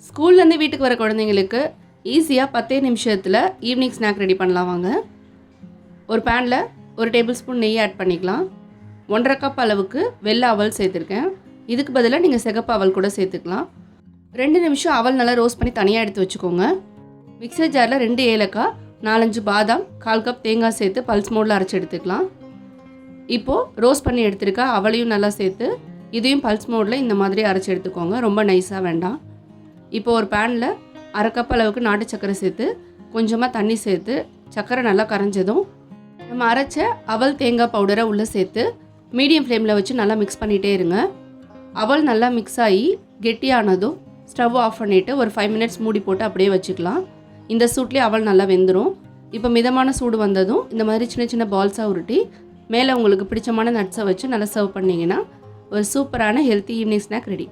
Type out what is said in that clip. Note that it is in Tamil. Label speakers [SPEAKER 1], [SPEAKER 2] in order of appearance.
[SPEAKER 1] ஸ்கூல்லேருந்து வீட்டுக்கு வர குழந்தைங்களுக்கு ஈஸியாக 10 நிமிஷத்தில் ஈவினிங் ஸ்நாக் ரெடி பண்ணலாம் வாங்க. ஒரு பேனில் 1 டேபிள் ஸ்பூன் நெய் ஆட் பண்ணிக்கலாம். 1.5 கப் அளவுக்கு வெள்ளை அவல் சேர்த்துருக்கேன். இதுக்கு பதிலாக நீங்கள் சிகப்பு அவல் கூட சேர்த்துக்கலாம். 2 நிமிஷம் அவல் நல்லா ரோஸ்ட் பண்ணி தனியாக எடுத்து வச்சுக்கோங்க. மிக்சர் ஜாரில் 2 ஏலக்காய், 4-5 பாதாம், 1/4 கப் தேங்காய் சேர்த்து பல்ஸ் மோடில் அரைச்சி எடுத்துக்கலாம். இப்போது ரோஸ்ட் பண்ணி எடுத்துருக்க அவளையும் நல்லா சேர்த்து இதையும் பல்ஸ் மோடில் இந்த மாதிரி அரைச்சி எடுத்துக்கோங்க. ரொம்ப நைஸாக வேண்டாம். இப்போ ஒரு பேனில் 1/2 கப் அளவுக்கு நாட்டு சர்க்கரை சேர்த்து கொஞ்சமாக தண்ணி சேர்த்து சர்க்கரை நல்லா கரைஞ்சதும் நம்ம அரைச்ச அவல் தேங்காய் பவுடரை உள்ளே சேர்த்து மீடியம் ஃப்ளேமில் வச்சு நல்லா மிக்ஸ் பண்ணிகிட்டே இருங்க. அவல் நல்லா மிக்ஸ் ஆகி கெட்டியானதும் ஸ்டவ் ஆஃப் பண்ணிவிட்டு ஒரு 5 மினிட்ஸ் மூடி போட்டு அப்படியே வச்சுக்கலாம். இந்த சூட்லேயே அவல் நல்லா வெந்துடும். இப்போ மிதமான சூடு வந்ததும் இந்த மாதிரி சின்ன சின்ன பால்ஸாக உருட்டி மேலே உங்களுக்கு பிடிச்சமான நட்ஸை வச்சு நல்லா சர்வ் பண்ணிங்கன்னா ஒரு சூப்பரான ஹெல்த்தி ஈவினிங் ஸ்நாக் ரெடி.